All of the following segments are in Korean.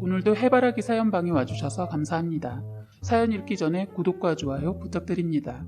오늘도 해바라기 사연방에 와주셔서 감사합니다. 사연 읽기 전에 구독과 좋아요 부탁드립니다.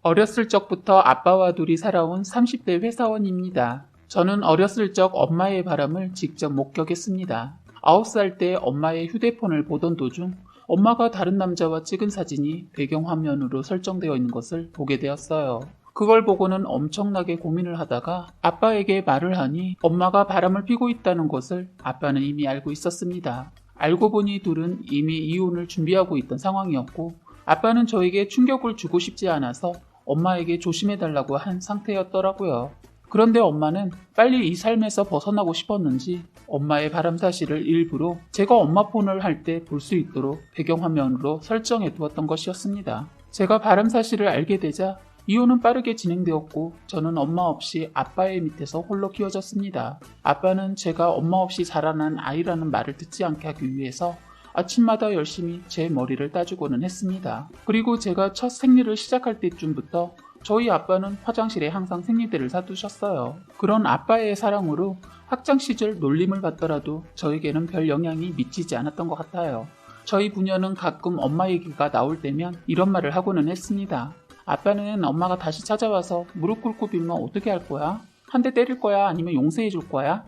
어렸을 적부터 아빠와 둘이 살아온 30대 회사원입니다. 저는 어렸을 적 엄마의 바람을 직접 목격했습니다. 9살 때 엄마의 휴대폰을 보던 도중 엄마가 다른 남자와 찍은 사진이 배경화면으로 설정되어 있는 것을 보게 되었어요. 그걸 보고는 엄청나게 고민을 하다가 아빠에게 말을 하니 엄마가 바람을 피고 있다는 것을 아빠는 이미 알고 있었습니다. 알고 보니 둘은 이미 이혼을 준비하고 있던 상황이었고 아빠는 저에게 충격을 주고 싶지 않아서 엄마에게 조심해달라고 한 상태였더라고요. 그런데 엄마는 빨리 이 삶에서 벗어나고 싶었는지 엄마의 바람 사실을 일부러 제가 엄마 폰을 할 때 볼 수 있도록 배경화면으로 설정해 두었던 것이었습니다. 제가 바람 사실을 알게 되자 이혼은 빠르게 진행되었고 저는 엄마 없이 아빠의 밑에서 홀로 키워졌습니다. 아빠는 제가 엄마 없이 자라난 아이라는 말을 듣지 않게 하기 위해서 아침마다 열심히 제 머리를 따주고는 했습니다. 그리고 제가 첫 생리를 시작할 때쯤부터 저희 아빠는 화장실에 항상 생리대를 사두셨어요. 그런 아빠의 사랑으로 학창 시절 놀림을 받더라도 저에게는 별 영향이 미치지 않았던 것 같아요. 저희 부녀는 가끔 엄마 얘기가 나올 때면 이런 말을 하고는 했습니다. 아빠는 엄마가 다시 찾아와서 무릎 꿇고 빌면 어떻게 할 거야? 한 대 때릴 거야? 아니면 용서해 줄 거야?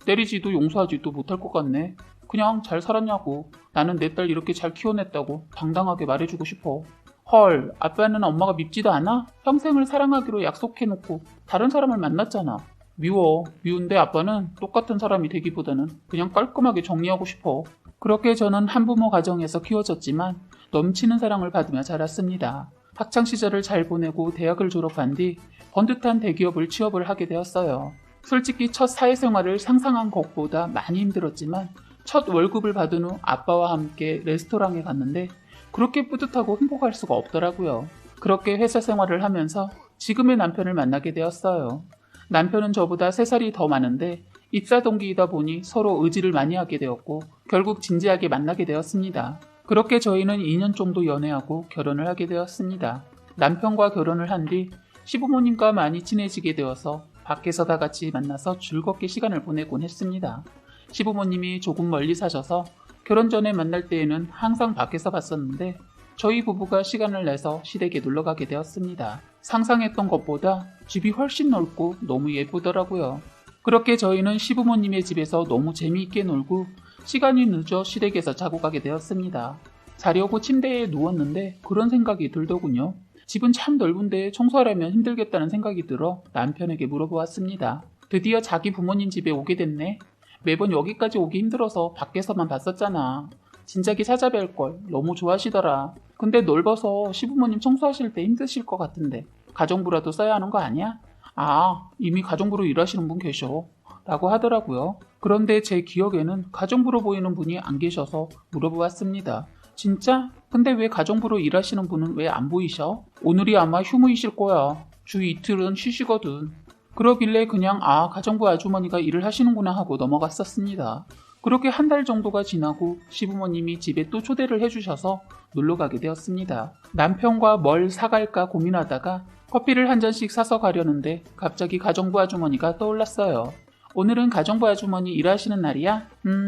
때리지도 용서하지도 못할 것 같네. 그냥 잘 살았냐고. 나는 내 딸 이렇게 잘 키워냈다고 당당하게 말해주고 싶어. 헐, 아빠는 엄마가 밉지도 않아? 평생을 사랑하기로 약속해놓고 다른 사람을 만났잖아. 미워. 미운데 아빠는 똑같은 사람이 되기보다는 그냥 깔끔하게 정리하고 싶어. 그렇게 저는 한부모 가정에서 키워졌지만 넘치는 사랑을 받으며 자랐습니다. 학창시절을 잘 보내고 대학을 졸업한 뒤 번듯한 대기업을 취업을 하게 되었어요. 솔직히 첫 사회생활을 상상한 것보다 많이 힘들었지만 첫 월급을 받은 후 아빠와 함께 레스토랑에 갔는데 그렇게 뿌듯하고 행복할 수가 없더라고요. 그렇게 회사 생활을 하면서 지금의 남편을 만나게 되었어요. 남편은 저보다 3살이 더 많은데 입사 동기이다 보니 서로 의지를 많이 하게 되었고 결국 진지하게 만나게 되었습니다. 그렇게 저희는 2년 정도 연애하고 결혼을 하게 되었습니다. 남편과 결혼을 한 뒤 시부모님과 많이 친해지게 되어서 밖에서 다 같이 만나서 즐겁게 시간을 보내곤 했습니다. 시부모님이 조금 멀리 사셔서 결혼 전에 만날 때에는 항상 밖에서 봤었는데 저희 부부가 시간을 내서 시댁에 놀러 가게 되었습니다. 상상했던 것보다 집이 훨씬 넓고 너무 예쁘더라고요. 그렇게 저희는 시부모님의 집에서 너무 재미있게 놀고 시간이 늦어 시댁에서 자고 가게 되었습니다. 자려고 침대에 누웠는데 그런 생각이 들더군요. 집은 참 넓은데 청소하려면 힘들겠다는 생각이 들어 남편에게 물어보았습니다. 드디어 자기 부모님 집에 오게 됐네. 매번 여기까지 오기 힘들어서 밖에서만 봤었잖아. 진작에 찾아뵐걸. 너무 좋아하시더라. 근데 넓어서 시부모님 청소하실 때 힘드실 것 같은데 가정부라도 써야 하는 거 아니야? 아, 이미 가정부로 일하시는 분 계셔. 라고 하더라고요. 그런데 제 기억에는 가정부로 보이는 분이 안 계셔서 물어보았습니다. 진짜? 근데 왜 가정부로 일하시는 분은 왜 안 보이셔? 오늘이 아마 휴무이실 거야. 주 이틀은 쉬시거든. 그러길래 그냥 가정부 아주머니가 일을 하시는구나 하고 넘어갔었습니다. 그렇게 한 달 정도가 지나고 시부모님이 집에 또 초대를 해주셔서 놀러가게 되었습니다. 남편과 뭘 사갈까 고민하다가 커피를 한 잔씩 사서 가려는데 갑자기 가정부 아주머니가 떠올랐어요. 오늘은 가정부 아주머니 일하시는 날이야?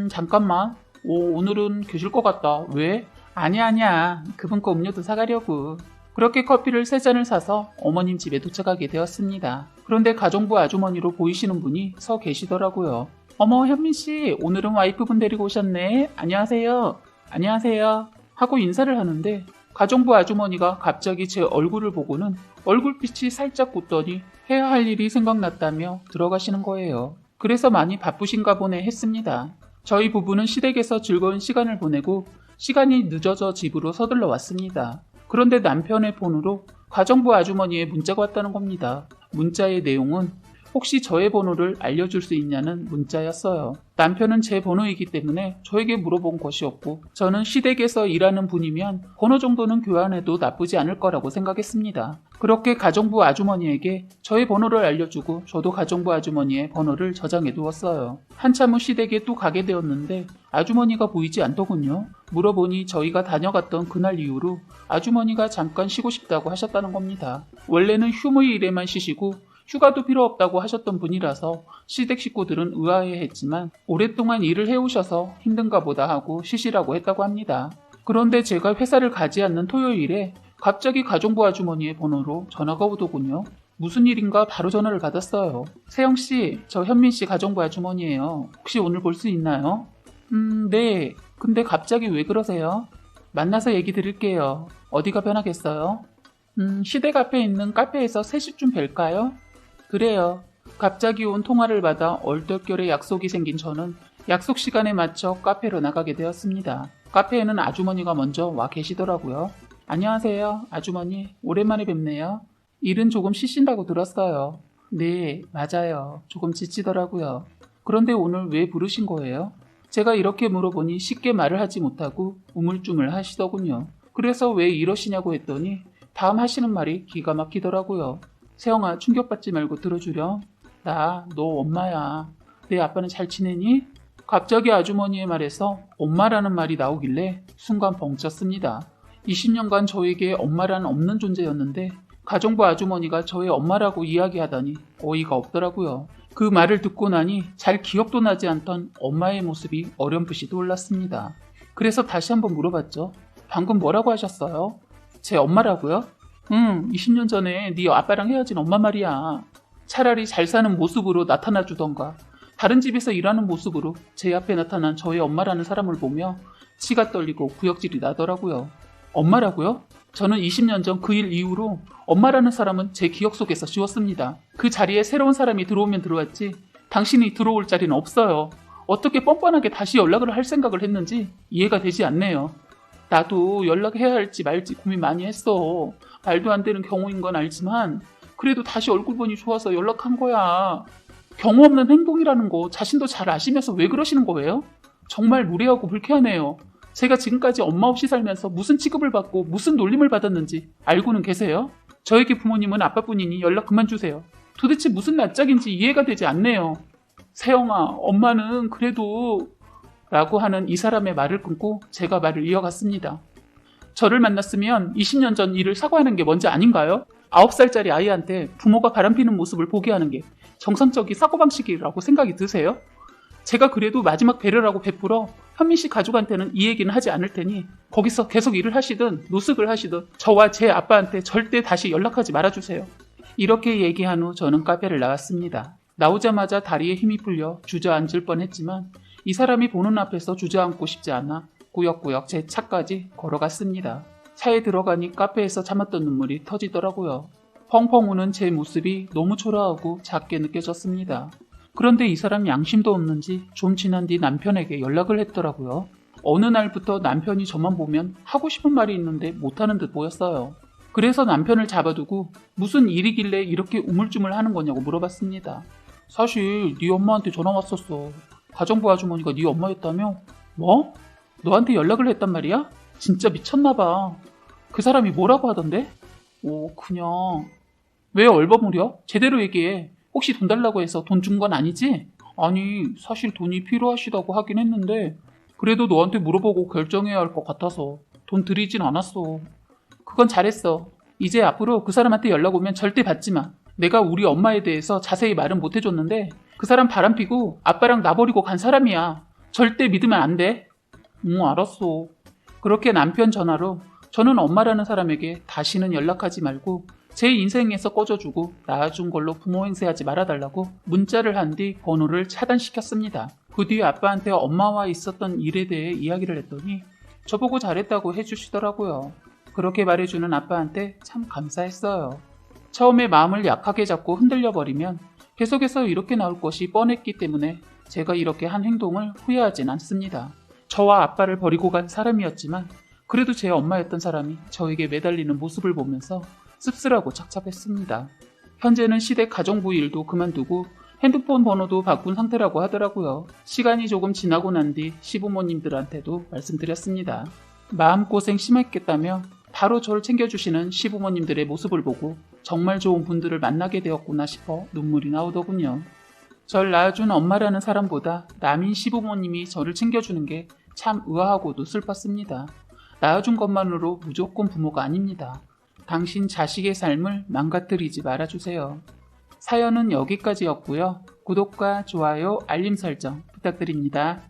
잠깐만. 오늘은 계실 것 같다. 왜? 아니야. 그분 거 음료도 사가려고. 그렇게 커피를 3잔을 사서 어머님 집에 도착하게 되었습니다. 그런데 가정부 아주머니로 보이시는 분이 서 계시더라고요. 어머, 현민씨, 오늘은 와이프분 데리고 오셨네. 안녕하세요. 안녕하세요. 하고 인사를 하는데 가정부 아주머니가 갑자기 제 얼굴을 보고는 얼굴빛이 살짝 굳더니 해야 할 일이 생각났다며 들어가시는 거예요. 그래서 많이 바쁘신가 보네 했습니다. 저희 부부는 시댁에서 즐거운 시간을 보내고 시간이 늦어져 집으로 서둘러 왔습니다. 그런데 남편의 폰으로 가정부 아주머니의 문자가 왔다는 겁니다. 문자의 내용은 혹시 저의 번호를 알려줄 수 있냐는 문자였어요. 남편은 제 번호이기 때문에 저에게 물어본 것이었고 저는 시댁에서 일하는 분이면 번호 정도는 교환해도 나쁘지 않을 거라고 생각했습니다. 그렇게 가정부 아주머니에게 저의 번호를 알려주고 저도 가정부 아주머니의 번호를 저장해 두었어요. 한참 후 시댁에 또 가게 되었는데 아주머니가 보이지 않더군요. 물어보니 저희가 다녀갔던 그날 이후로 아주머니가 잠깐 쉬고 싶다고 하셨다는 겁니다. 원래는 휴무일에만 쉬시고 휴가도 필요 없다고 하셨던 분이라서 시댁 식구들은 의아해했지만 오랫동안 일을 해오셔서 힘든가 보다 하고 쉬시라고 했다고 합니다. 그런데 제가 회사를 가지 않는 토요일에 갑자기 가정부 아주머니의 번호로 전화가 오더군요. 무슨 일인가 바로 전화를 받았어요. 세영씨, 저 현민씨 가정부 아주머니예요. 혹시 오늘 볼 수 있나요? 네. 근데 갑자기 왜 그러세요? 만나서 얘기 드릴게요. 어디가 편하겠어요? 시댁 앞에 있는 카페에서 3시쯤 뵐까요? 그래요. 갑자기 온 통화를 받아 얼떨결에 약속이 생긴 저는 약속 시간에 맞춰 카페로 나가게 되었습니다. 카페에는 아주머니가 먼저 와 계시더라고요. 안녕하세요, 아주머니. 오랜만에 뵙네요. 일은 조금 쉬신다고 들었어요. 네, 맞아요. 조금 지치더라고요. 그런데 오늘 왜 부르신 거예요? 제가 이렇게 물어보니 쉽게 말을 하지 못하고 우물쭈물 하시더군요. 그래서 왜 이러시냐고 했더니 다음 하시는 말이 기가 막히더라고요. 세영아, 충격받지 말고 들어주렴. 나 너 엄마야. 내 아빠는 잘 지내니? 갑자기 아주머니의 말에서 엄마라는 말이 나오길래 순간 벙쪘습니다. 20년간 저에게 엄마란 없는 존재였는데 가정부 아주머니가 저의 엄마라고 이야기하다니 어이가 없더라고요. 그 말을 듣고 나니 잘 기억도 나지 않던 엄마의 모습이 어렴풋이 떠올랐습니다. 그래서 다시 한번 물어봤죠. 방금 뭐라고 하셨어요? 제 엄마라고요? 20년 전에 네 아빠랑 헤어진 엄마 말이야. 차라리 잘 사는 모습으로 나타나 주던가 다른 집에서 일하는 모습으로 제 앞에 나타난 저의 엄마라는 사람을 보며 치가 떨리고 구역질이 나더라고요. 엄마라고요? 저는 20년 전 그 일 이후로 엄마라는 사람은 제 기억 속에서 지웠습니다. 그 자리에 새로운 사람이 들어오면 들어왔지 당신이 들어올 자리는 없어요. 어떻게 뻔뻔하게 다시 연락을 할 생각을 했는지 이해가 되지 않네요. 나도 연락해야 할지 말지 고민 많이 했어. 말도 안 되는 경우인 건 알지만 그래도 다시 얼굴 보니 좋아서 연락한 거야. 경우 없는 행동이라는 거 자신도 잘 아시면서 왜 그러시는 거예요? 정말 무례하고 불쾌하네요. 제가 지금까지 엄마 없이 살면서 무슨 취급을 받고 무슨 놀림을 받았는지 알고는 계세요? 저에게 부모님은 아빠뿐이니 연락 그만 주세요. 도대체 무슨 낯짝인지 이해가 되지 않네요. 세영아, 엄마는 그래도... 라고 하는 이 사람의 말을 끊고 제가 말을 이어갔습니다. 저를 만났으면 20년 전 일을 사과하는 게 먼저 아닌가요? 9살짜리 아이한테 부모가 바람피는 모습을 보게 하는 게 정상적인 사고방식이라고 생각이 드세요? 제가 그래도 마지막 배려라고 베풀어 현민 씨 가족한테는 이 얘기는 하지 않을 테니 거기서 계속 일을 하시든 노숙을 하시든 저와 제 아빠한테 절대 다시 연락하지 말아주세요. 이렇게 얘기한 후 저는 카페를 나왔습니다. 나오자마자 다리에 힘이 풀려 주저앉을 뻔했지만 이 사람이 보는 앞에서 주저앉고 싶지 않아 꾸역꾸역 제 차까지 걸어갔습니다. 차에 들어가니 카페에서 참았던 눈물이 터지더라고요. 펑펑 우는 제 모습이 너무 초라하고 작게 느껴졌습니다. 그런데 이 사람 양심도 없는지 좀 지난 뒤 남편에게 연락을 했더라고요. 어느 날부터 남편이 저만 보면 하고 싶은 말이 있는데 못하는 듯 보였어요. 그래서 남편을 잡아두고 무슨 일이길래 이렇게 우물쭈물 하는 거냐고 물어봤습니다. 사실 네 엄마한테 전화 왔었어. 가정부 아주머니가 네 엄마였다며? 뭐? 너한테 연락을 했단 말이야? 진짜 미쳤나봐. 그 사람이 뭐라고 하던데? 그냥... 왜 얼버무려? 제대로 얘기해. 혹시 돈 달라고 해서 돈 준 건 아니지? 아니, 사실 돈이 필요하시다고 하긴 했는데 그래도 너한테 물어보고 결정해야 할 것 같아서 돈 드리진 않았어. 그건 잘했어. 이제 앞으로 그 사람한테 연락 오면 절대 받지 마. 내가 우리 엄마에 대해서 자세히 말은 못 해줬는데 그 사람 바람피고 아빠랑 나 버리고 간 사람이야. 절대 믿으면 안 돼. 알았어. 그렇게 남편 전화로 저는 엄마라는 사람에게 다시는 연락하지 말고 제 인생에서 꺼져주고 낳아준 걸로 부모 행세하지 말아달라고 문자를 한 뒤 번호를 차단시켰습니다. 그 뒤에 아빠한테 엄마와 있었던 일에 대해 이야기를 했더니 저보고 잘했다고 해주시더라고요. 그렇게 말해주는 아빠한테 참 감사했어요. 처음에 마음을 약하게 잡고 흔들려버리면 계속해서 이렇게 나올 것이 뻔했기 때문에 제가 이렇게 한 행동을 후회하진 않습니다. 저와 아빠를 버리고 간 사람이었지만 그래도 제 엄마였던 사람이 저에게 매달리는 모습을 보면서 씁쓸하고 착잡했습니다. 현재는 시댁 가정부 일도 그만두고 핸드폰 번호도 바꾼 상태라고 하더라고요. 시간이 조금 지나고 난 뒤 시부모님들한테도 말씀드렸습니다. 마음고생 심했겠다며 바로 저를 챙겨주시는 시부모님들의 모습을 보고 정말 좋은 분들을 만나게 되었구나 싶어 눈물이 나오더군요. 절 낳아준 엄마라는 사람보다 남인 시부모님이 저를 챙겨주는 게 참 의아하고도 슬펐습니다. 낳아준 것만으로 무조건 부모가 아닙니다. 당신 자식의 삶을 망가뜨리지 말아주세요. 사연은 여기까지였고요. 구독과 좋아요, 알림 설정 부탁드립니다.